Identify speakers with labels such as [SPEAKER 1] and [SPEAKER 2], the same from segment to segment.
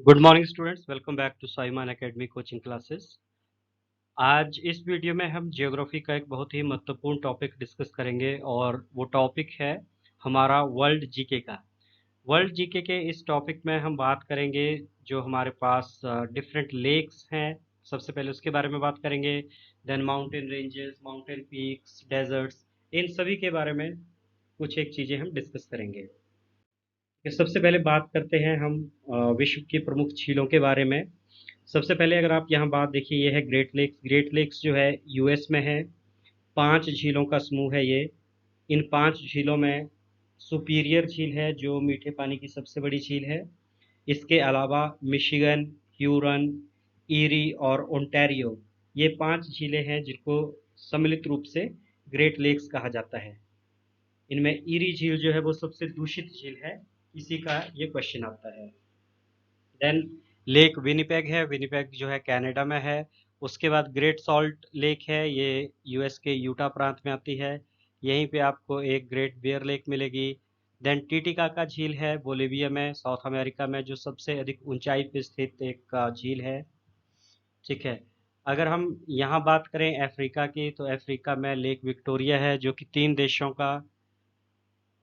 [SPEAKER 1] Good morning students, welcome back to Simon academy coaching classes. आज इस video में हम ज्योग्राफी का एक बहुत ही महत्वपूर्ण टॉपिक डिस्कस करेंगे और वो टॉपिक है हमारा वर्ल्ड जीके का। वर्ल्ड जीके के इस टॉपिक में हम बात करेंगे जो हमारे पास डिफरेंट लेक्स हैं। सबसे पहले उसके बारे में बात करेंगे, then mountain ranges, mountain peaks, deserts, इन सभी के बारे में कुछ एक चीज़ें हम डिस्कस करेंगे। कि सबसे पहले बात करते हैं हम विश्व की प्रमुख झीलों के बारे में। सबसे पहले अगर आप यहाँ बात देखिए, ये है ग्रेट लेक्स। ग्रेट लेक्स जो है यूएस में है। 5 झीलों का समूह है ये। इन 5 झीलों में सुपीरियर झील है जो मीठे पानी की सबसे बड़ी झील है। इसके अलावा मिशिगन, ह्यूरन, ईरी और ओंटारियो, ये 5 झीलें हैं जिनको सम्मिलित रूप से ग्रेट लेक्स कहा जाता है। इनमें ईरी झील जो है वो सबसे दूषित झील है, इसी का ये क्वेश्चन आता है। देन लेक विनिपेग है। विनिपेग जो है कनाडा में है। उसके बाद ग्रेट सॉल्ट लेक है, ये यूएस के यूटा प्रांत में आती है। यहीं पे आपको एक ग्रेट बियर लेक मिलेगी। देन टिटिकाका झील है बोलिविया में, साउथ अमेरिका में, जो सबसे अधिक ऊंचाई पे स्थित एक झील है। ठीक है। अगर हम यहाँ बात करें अफ्रीका की, तो अफ्रीका में लेक विक्टोरिया है जो कि 3 देशों का,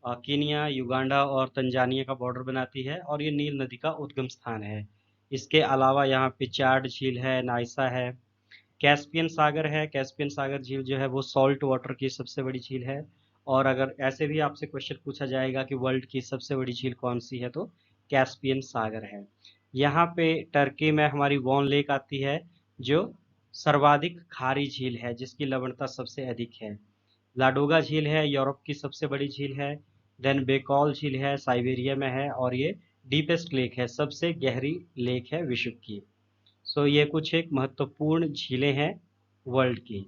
[SPEAKER 1] कीनिया, युगांडा और तंजानिया का बॉर्डर बनाती है और ये नील नदी का उद्गम स्थान है। इसके अलावा यहाँ पे चाड झील है, नाइसा है, कैस्पियन सागर है। कैस्पियन सागर झील जो है वो सॉल्ट वाटर की सबसे बड़ी झील है। और अगर ऐसे भी आपसे क्वेश्चन पूछा जाएगा कि वर्ल्ड की सबसे बड़ी झील कौन सी है, तो कैस्पियन सागर है। यहाँ पे टर्की में हमारी वॉन लेक आती है जो सर्वाधिक खारी झील है, जिसकी लवणता सबसे अधिक है। लाडोगा झील है, यूरोप की सबसे बड़ी झील है। देन बेकॉल झील है, साइबेरिया में है और ये डीपेस्ट लेक है, सबसे गहरी लेक है विश्व की। सो ये कुछ एक महत्वपूर्ण झीलें हैं वर्ल्ड की।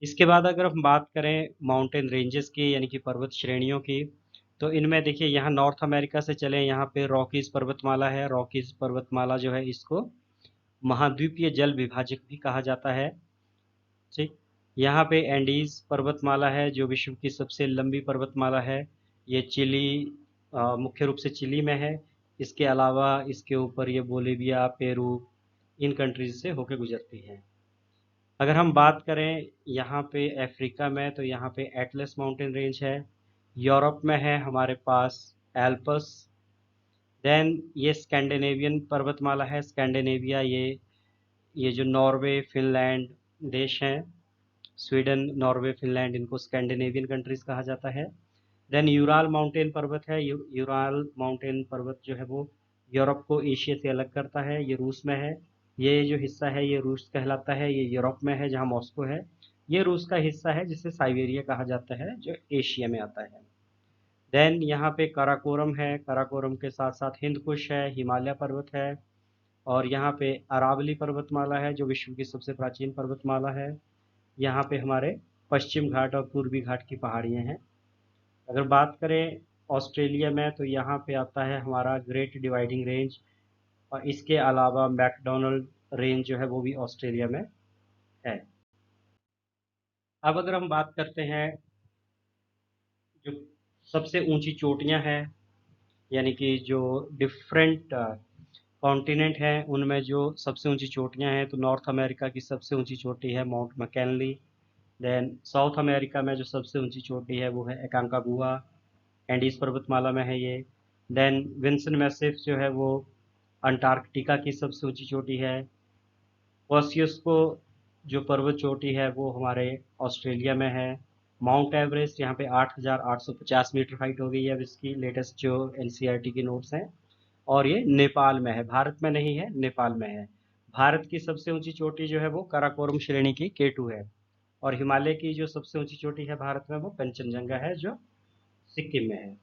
[SPEAKER 1] इसके बाद अगर हम बात करें माउंटेन रेंजेस की, यानी कि पर्वत श्रेणियों की, तो इनमें देखिए यहाँ नॉर्थ अमेरिका से चले, यहाँ पे रॉकीज पर्वतमाला है। रॉकीज पर्वतमाला जो है इसको महाद्वीपीय जल विभाजक भी कहा जाता है। ठीक। यहाँ पे एंडीज पर्वतमाला है जो विश्व की सबसे लंबी पर्वतमाला है। ये चिली, मुख्य रूप से चिली में है। इसके अलावा इसके ऊपर ये बोलिविया, पेरू, इन कंट्रीज से होकर गुजरती है। अगर हम बात करें यहाँ पे अफ्रीका में, तो यहाँ पे एटलस माउंटेन रेंज है। यूरोप में है हमारे पास एल्पस। देन ये स्कैंडिनेवियन पर्वतमाला है, स्कैंडिनेविया, ये जो नॉर्वे, फिनलैंड देश हैं, स्वीडन, नॉर्वे, फिनलैंड, इनको स्कैंडिनेवियन कंट्रीज कहा जाता है। देन यूराल माउंटेन पर्वत है। यूराल माउंटेन पर्वत जो है वो यूरोप को एशिया से अलग करता है, ये रूस में है। ये जो हिस्सा है ये रूस कहलाता है, ये यूरोप में है जहाँ मॉस्को है। ये रूस का हिस्सा है जिसे साइबेरिया कहा जाता है, जो एशिया में आता है। देन यहाँ पे काराकोरम है। काराकोरम के साथ साथ हिंद कुश है, हिमालय पर्वत है। और यहाँ पे अरावली पर्वतमाला है जो विश्व की सबसे प्राचीन पर्वतमाला है। यहाँ पे हमारे पश्चिम घाट और पूर्वी घाट की पहाड़ियाँ हैं। अगर बात करें ऑस्ट्रेलिया में, तो यहाँ पे आता है हमारा ग्रेट डिवाइडिंग रेंज। और इसके अलावा मैकडोनल्ड रेंज जो है वो भी ऑस्ट्रेलिया में है। अब अगर हम बात करते हैं जो सबसे ऊंची चोटियाँ हैं, यानी कि जो डिफरेंट कॉन्टिनेंट हैं उनमें जो सबसे ऊंची चोटियाँ हैं, तो नॉर्थ अमेरिका की सबसे ऊंची चोटी है Mount McKinley. Then South America में जो सबसे ऊंची चोटी है वो है एकांकागुआ, एंडीज पर्वतमाला में है ये। देन विंसन मैसिफ जो है वो अंटार्कटिका की सबसे ऊंची चोटी है। कोसियुस्को जो पर्वत चोटी है वो हमारे ऑस्ट्रेलिया में है। माउंट एवरेस्ट यहाँ पे 8,850 मीटर हाइट हो गई है अब इसकी, लेटेस्ट जो एनसीईआरटी की नोट्स हैं। और ये नेपाल में है, भारत में नहीं है, नेपाल में है। भारत की सबसे ऊंची चोटी जो है वो काराकोरम श्रेणी की केटू है। और हिमालय की जो सबसे ऊंची चोटी है भारत में वो कंचनजंगा है जो सिक्किम में है।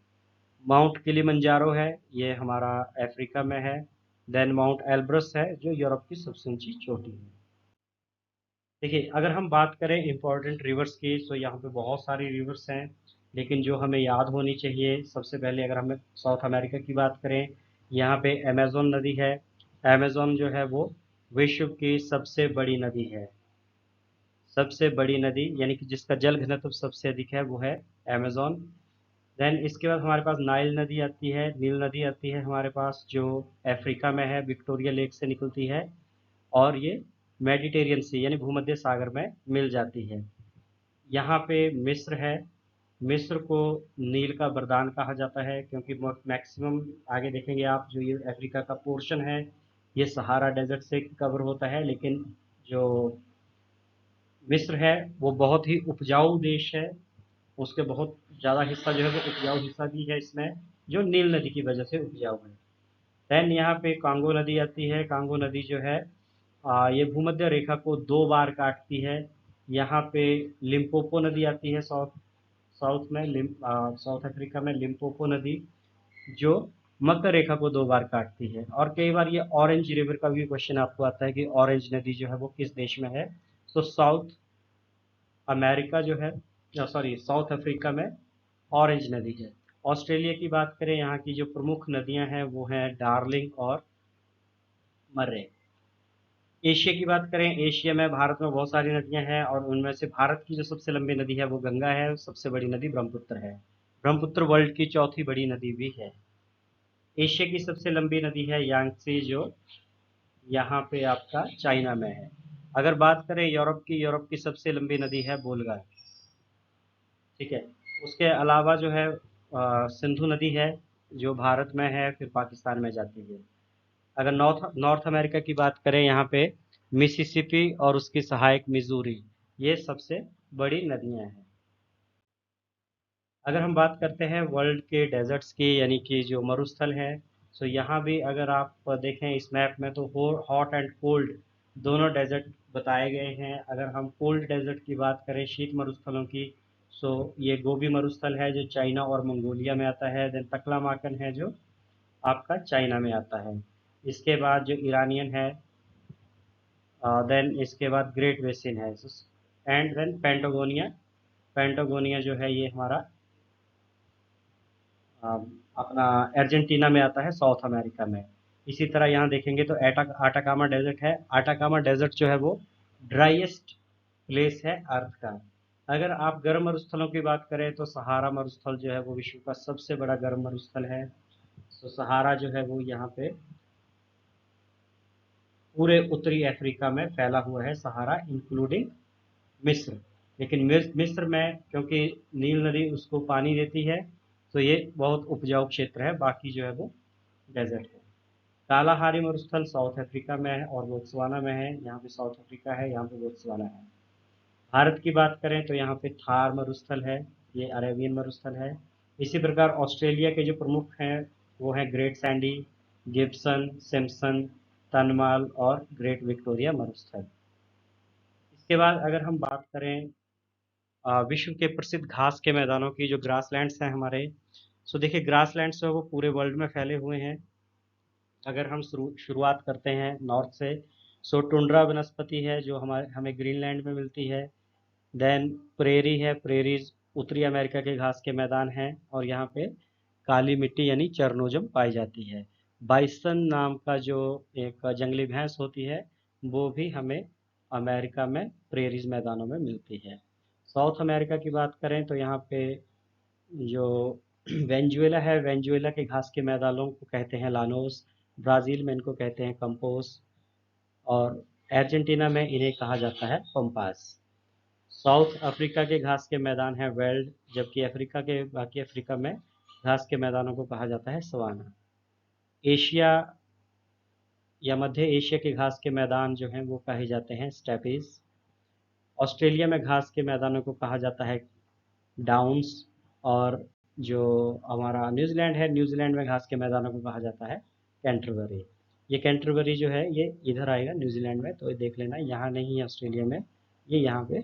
[SPEAKER 1] माउंट किलिमंजारो है, ये हमारा अफ्रीका में है। देन माउंट एल्ब्रस है जो यूरोप की सबसे ऊंची चोटी है। देखिए अगर हम बात करें इंपॉर्टेंट रिवर्स की, तो यहाँ पे बहुत सारी रिवर्स हैं, लेकिन जो हमें याद होनी चाहिए, सबसे पहले अगर हमें साउथ अमेरिका की बात करें, यहाँ पे अमेजोन नदी है। अमेजोन जो है वो विश्व की सबसे बड़ी नदी है। सबसे बड़ी नदी यानी कि जिसका जल घनत्व सबसे अधिक है वो है अमेजोन। देन इसके बाद हमारे पास नाइल नदी आती है, नील नदी आती है हमारे पास, जो अफ्रीका में है, विक्टोरिया लेक से निकलती है और ये मेडिटेरियन सी यानी भूमध्य सागर में मिल जाती है। यहाँ पे मिस्र है। मिस्र को नील का वरदान कहा जाता है क्योंकि मैक्सिमम आगे देखेंगे आप, जो ये अफ्रीका का पोर्शन है ये सहारा डेजर्ट से कवर होता है, लेकिन जो मिस्र है वो बहुत ही उपजाऊ देश है। उसके बहुत ज़्यादा हिस्सा जो है वो उपजाऊ हिस्सा भी है इसमें, जो नील नदी की वजह से उपजाऊ है। देन यहाँ पे कांगो नदी आती है। कांगो नदी जो है ये भूमध्य रेखा को 2 बार काटती है। यहाँ पे लिम्पोपो नदी आती है साउथ साउथ में साउथ अफ्रीका में लिम्पोपो नदी, जो मकर रेखा को 2 बार काटती है। और कई बार ये ऑरेंज रिवर का भी क्वेश्चन आपको आता है कि ऑरेंज नदी जो है वो किस देश में है। तो साउथ अमेरिका जो है, या सॉरी साउथ अफ्रीका में ऑरेंज नदी है। ऑस्ट्रेलिया की बात करें, यहाँ की जो प्रमुख नदियां हैं वो हैं डार्लिंग और मर्रे। एशिया की बात करें, एशिया में भारत में बहुत सारी नदियां हैं और उनमें से भारत की जो सबसे लंबी नदी है वो गंगा है, सबसे बड़ी नदी ब्रह्मपुत्र है। ब्रह्मपुत्र वर्ल्ड की चौथी बड़ी नदी भी है। एशिया की सबसे लंबी नदी है यांगत्से, जो यहाँ पे आपका चाइना में है। अगर बात करें यूरोप की, यूरोप की सबसे लंबी नदी है वोल्गा। ठीक है। उसके अलावा जो है सिंधु नदी है, जो भारत में है फिर पाकिस्तान में जाती है। अगर नॉर्थ नॉर्थ अमेरिका की बात करें, यहाँ पे मिसिसिपी और उसकी सहायक मिजूरी, ये सबसे बड़ी नदियां हैं। अगर हम बात करते हैं वर्ल्ड के डेजर्ट्स की, यानी कि जो मरुस्थल है, तो यहाँ भी अगर आप देखें इस मैप में तो हॉट एंड कोल्ड दोनों डेजर्ट बताए गए हैं। अगर हम कोल्ड डेजर्ट की बात करें, शीत मरुस्थलों की, सो ये गोबी मरुस्थल है जो चाइना और मंगोलिया में आता है। देन तकलामाकन है जो आपका चाइना में आता है। इसके बाद जो ईरानियन है, देन इसके बाद ग्रेट बेसिन है, एंड देन पेंटागोनिया। पेंटागोनिया जो है ये हमारा अ, अपना अर्जेंटीना में आता है, साउथ अमेरिका में। इसी तरह यहाँ देखेंगे तो आटाकामा डेजर्ट है। आटाकामा डेजर्ट जो है वो ड्राइएस्ट प्लेस है अर्थ का। अगर आप गर्म मरुस्थलों की बात करें तो सहारा मरुस्थल जो है वो विश्व का सबसे बड़ा गर्म मरुस्थल है। तो सहारा जो है वो यहाँ पे पूरे उत्तरी अफ्रीका में फैला हुआ है, सहारा इंक्लूडिंग मिस्र। लेकिन मिस्र में क्योंकि नील नदी उसको पानी देती है, तो ये बहुत उपजाऊ क्षेत्र है, बाकी जो है वो डेजर्ट है। कालाहारी मरुस्थल साउथ अफ्रीका में है और बोत्सवाना में है। यहाँ पे साउथ अफ्रीका है, यहाँ पे बोत्सवाना है। भारत की बात करें तो यहाँ पे थार मरुस्थल है, ये अरेबियन मरुस्थल है। इसी प्रकार ऑस्ट्रेलिया के जो प्रमुख हैं वो हैं ग्रेट सैंडी, गिब्सन, सिम्पसन, तनमाल और ग्रेट विक्टोरिया मरुस्थल। इसके बाद अगर हम बात करें विश्व के प्रसिद्ध घास के मैदानों की, जो ग्रासलैंड्स हैं हमारे, सो देखिए ग्रासलैंड्स जो है वो पूरे वर्ल्ड में फैले हुए हैं। अगर हम शुरुआत करते हैं नॉर्थ से, सो टुंड्रा वनस्पति है जो हमारे हमें ग्रीनलैंड में मिलती है। देन प्रेरी है, प्रेरीज उत्तरी अमेरिका के घास के मैदान हैं और यहाँ पे काली मिट्टी यानी चरनोजम पाई जाती है। बाइसन नाम का जो एक जंगली भैंस होती है, वो भी हमें अमेरिका में प्रेरीज मैदानों में मिलती है। साउथ अमेरिका की बात करें तो यहाँ पे जो वेंजुएला है, वेंजुएला के घास के मैदानों को कहते हैं लानोस। ब्राज़ील में इनको कहते हैं कंपोस और अर्जेंटीना में इन्हें कहा जाता है पम्पास। साउथ अफ्रीका के घास के मैदान हैं वेल्ड, जबकि अफ्रीका के बाकी अफ्रीका में घास के मैदानों को कहा जाता है सवाना। एशिया या मध्य एशिया के घास के मैदान जो हैं वो कहे जाते हैं स्टेपीज। ऑस्ट्रेलिया में घास के मैदानों को कहा जाता है डाउन्स। और जो हमारा न्यूजीलैंड है, न्यूजीलैंड में घास के मैदानों को कहा जाता है कैंटरबरी। ये कैंटरबरी जो है ये इधर आएगा न्यूजीलैंड में, तो ये देख लेना, यहाँ नहीं है ऑस्ट्रेलिया में, ये यहाँ पे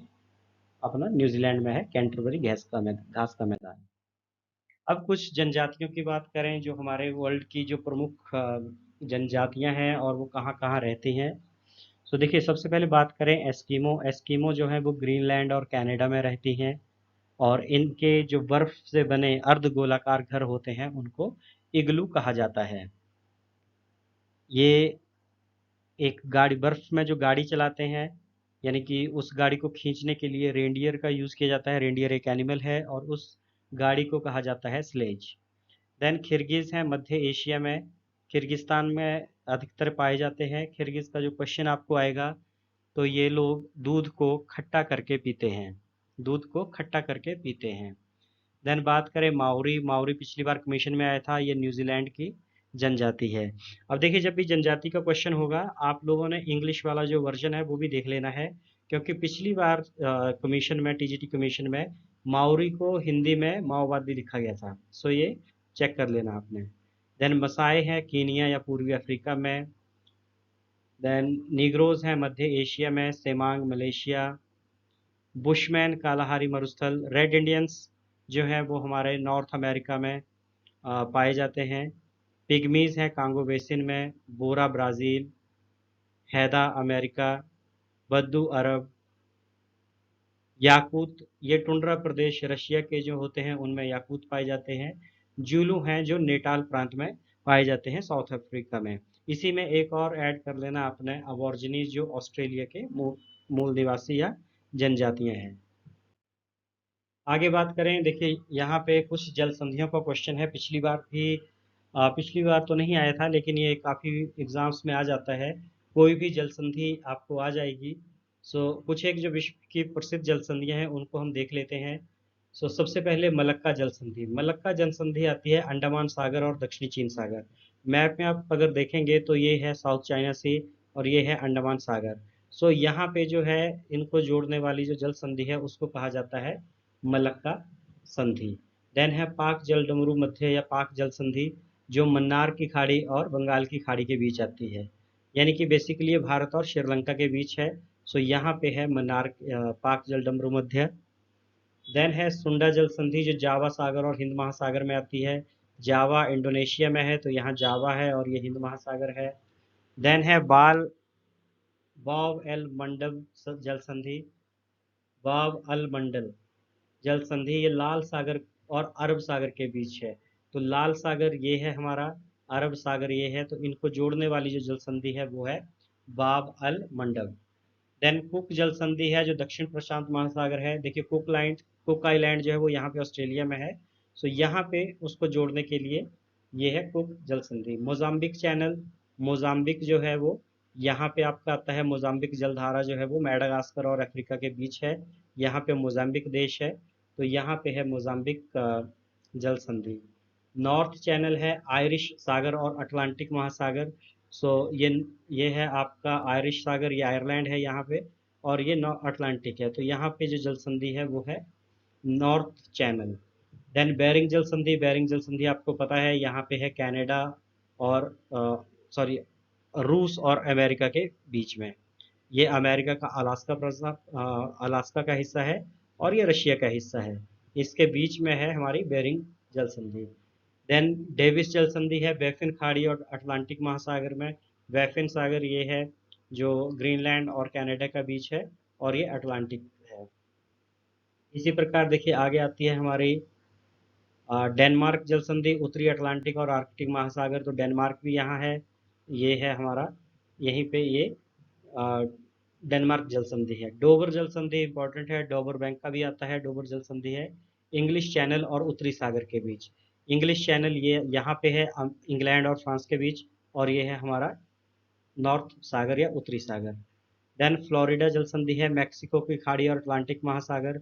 [SPEAKER 1] अपना न्यूजीलैंड में है कैंटरबरी घास का मैदान। अब कुछ जनजातियों की बात करें, जो हमारे वर्ल्ड की जो प्रमुख जनजातियां हैं और वो कहाँ कहाँ रहती हैं। तो देखिए सबसे पहले बात करें एस्किमो। एस्किमो जो है वो ग्रीनलैंड और कनाडा में रहती हैं और इनके जो बर्फ से बने अर्ध गोलाकार घर होते हैं उनको इग्लू कहा जाता है। ये एक गाड़ी, बर्फ में जो गाड़ी चलाते हैं, यानी कि उस गाड़ी को खींचने के लिए रेंडियर का यूज़ किया जाता है। रेंडियर एक एनिमल है और उस गाड़ी को कहा जाता है स्लेज। देन किर्गिज है मध्य एशिया में, किर्गिस्तान में अधिकतर पाए जाते हैं। किर्गिज का जो क्वेश्चन आपको आएगा, तो ये लोग दूध को खट्टा करके पीते हैं, दूध को खट्टा करके पीते हैं। देन बात करें माओरी, माओरी पिछली बार कमीशन में आया था, ये न्यूजीलैंड की जनजाति है। अब देखिए, जब भी जनजाति का क्वेश्चन होगा, आप लोगों ने इंग्लिश वाला जो वर्जन है वो भी देख लेना है, क्योंकि पिछली बार कमीशन में, टीजीटी कमीशन में माओरी को हिंदी में माओवादी लिखा गया था। सो ये चेक कर लेना आपने। देन मसाए हैं कीनिया या पूर्वी अफ्रीका में। देन निग्रोज हैं मध्य एशिया में, सेमांग मलेशिया। बुशमैन कालाहारी मरुस्थल, रेड इंडियंस जो है वो हमारे नॉर्थ अमेरिका में पाए जाते हैं। पिग्मीज हैं कांगो बेसिन में, बोरा ब्राज़ील, हैदा अमेरिका, बद्दू अरब, याकूत ये टुंड्रा प्रदेश रशिया के जो होते हैं उनमें याकूत पाए जाते हैं। जूलू हैं जो नेटाल प्रांत में पाए जाते हैं साउथ अफ्रीका में। इसी में एक और ऐड कर लेना आपने, अबॉर्जिनीज जो ऑस्ट्रेलिया के मूल निवासी या जनजातियां हैं। आगे बात करें, देखिए यहाँ पे कुछ जल संधियों का क्वेश्चन है। पिछली बार भी पिछली बार तो नहीं आया था, लेकिन ये काफ़ी एग्जाम्स में आ जाता है। कोई भी जल संधि आपको आ जाएगी। सो कुछ एक जो विश्व की प्रसिद्ध जल संधियाँ हैं उनको हम देख लेते हैं। सो सबसे पहले मलक्का जल संधि। मलक्का जल संधि आती है अंडमान सागर और दक्षिणी चीन सागर। मैप में आप अगर देखेंगे तो ये है साउथ चाइना सी और ये है अंडमान सागर। सो यहाँ पे जो है इनको जोड़ने वाली जो जल संधि है उसको कहा जाता है मलक्का संधि। देन है पाक जल डमरू मध्य या पाक जल संधि, जो मन्नार की खाड़ी और बंगाल की खाड़ी के बीच आती है, यानी कि बेसिकली ये भारत और श्रीलंका के बीच है। सो यहाँ पे है मन्नार पाक जल डमरू मध्य। देन है सुंडा जल संधि, जो जावा सागर और हिंद महासागर में आती है। जावा इंडोनेशिया में है, तो यहाँ जावा है और ये हिंद महासागर है। देन है बाव एल मंडल जल संधि, बाव अल मंडल जल संधि, ये लाल सागर और अरब सागर के बीच है। तो लाल सागर ये है हमारा, अरब सागर ये है, तो इनको जोड़ने वाली जो जल संधि है वो है बाब अल मंडब। देन कुक जल संधि है जो दक्षिण प्रशांत महासागर है। देखिए कुक आइलैंड जो है वो यहाँ पे ऑस्ट्रेलिया में है। सो यहाँ पे उसको जोड़ने के लिए ये है कुक जल संधि। मोजाम्बिक चैनल, मोजाम्बिक जो है वो यहाँ पे आपका आता है। मोजाम्बिक जलधारा जो है वो मैडागास्कर और अफ्रीका के बीच है। यहाँ पे मोजाम्बिक देश है, तो यहाँ पे है मोजाम्बिक जल संधि। नॉर्थ चैनल है आयरिश सागर और अटलांटिक महासागर। सो ये है आपका आयरिश सागर, ये आयरलैंड है यहाँ पे, और ये नॉर्थ अटलांटिक है। तो यहाँ पे जो जल संधि है वो है नॉर्थ चैनल। देन बेरिंग जल संधि, बेरिंग जल संधि आपको पता है यहाँ पे है कनाडा और सॉरी रूस और अमेरिका के बीच में। ये अमेरिका का अलास्का का हिस्सा है और ये रशिया का हिस्सा है। इसके बीच में है हमारी बेरिंग जल संधि। देन डेविस जल संधि है बैफिन खाड़ी और अटलांटिक महासागर में। बैफिन सागर ये है जो ग्रीनलैंड और कनाडा का बीच है, और ये अटलांटिक है। इसी प्रकार देखिए आगे आती है हमारी डेनमार्क जल संधि, उत्तरी अटलांटिक और आर्कटिक महासागर। तो डेनमार्क भी यहाँ है, ये है हमारा, यहीं पे ये अ, डेनमार्क जल संधि है। डोबर जल संधि इंपॉर्टेंट है, डोबर बैंक का भी आता है। डोबर जल संधि है इंग्लिश चैनल और उत्तरी सागर के बीच। इंग्लिश चैनल ये यहाँ पे है इंग्लैंड और फ्रांस के बीच, और ये है हमारा नॉर्थ सागर या उत्तरी सागर। देन फ्लोरिडा जल संधि है मैक्सिको की खाड़ी और अटलांटिक महासागर।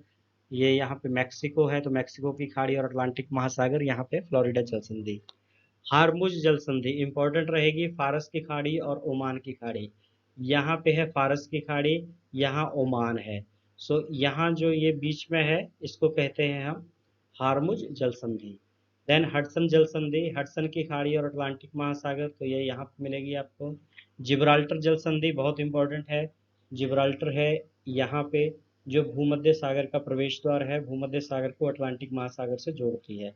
[SPEAKER 1] ये यहाँ पे मैक्सिको है, तो मैक्सिको की खाड़ी और अटलांटिक महासागर, यहाँ पे फ्लोरिडा जल संधि। हार्मुज जल संधि इंपॉर्टेंट रहेगी, फारस की खाड़ी और ओमान की खाड़ी। यहाँ पे है फारस की खाड़ी, यहाँ ओमान है। सो यहाँ जो ये बीच में है इसको कहते हैं हम हार्मुज जल संधि। देन हडसन जल संधि, हडसन की खाड़ी और अटलांटिक महासागर, तो ये यहाँ पे मिलेगी आपको। जिब्राल्टर जल संधि बहुत इंपॉर्टेंट है। जिब्राल्टर है यहाँ पे, जो भूमध्य सागर का प्रवेश द्वार है, भूमध्य सागर को अटलांटिक महासागर से जोड़ती है।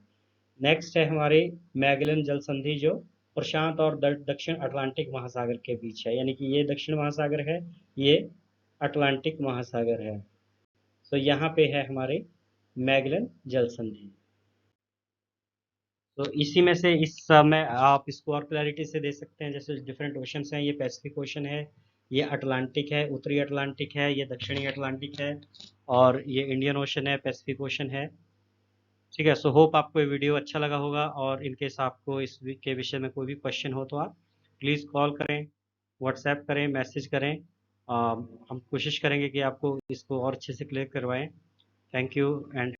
[SPEAKER 1] नेक्स्ट है हमारी मैगेलन जल संधि, जो प्रशांत और दक्षिण अटलांटिक महासागर के बीच है, यानी कि ये दक्षिण महासागर है, ये अटलांटिक महासागर है। तो यहाँ पे है हमारे मैगेलन जल संधि। तो इसी में से इस समय आप इसको और क्लैरिटी से दे सकते हैं, जैसे डिफरेंट ओशंस हैं। ये पैसिफिक ओशन है, ये अटलांटिक है, उत्तरी अटलांटिक है, ये दक्षिणी अटलांटिक है, और ये इंडियन ओशन है, पैसिफिक ओशन है। ठीक है, सो होप आपको ये वीडियो अच्छा लगा होगा, और इन केस आपको इस के विषय में कोई भी क्वेश्चन हो तो आप प्लीज़ कॉल करें, व्हाट्सएप करें, मैसेज करें। हम कोशिश करेंगे कि आपको इसको और अच्छे से क्लियर करवाएं। Thank you and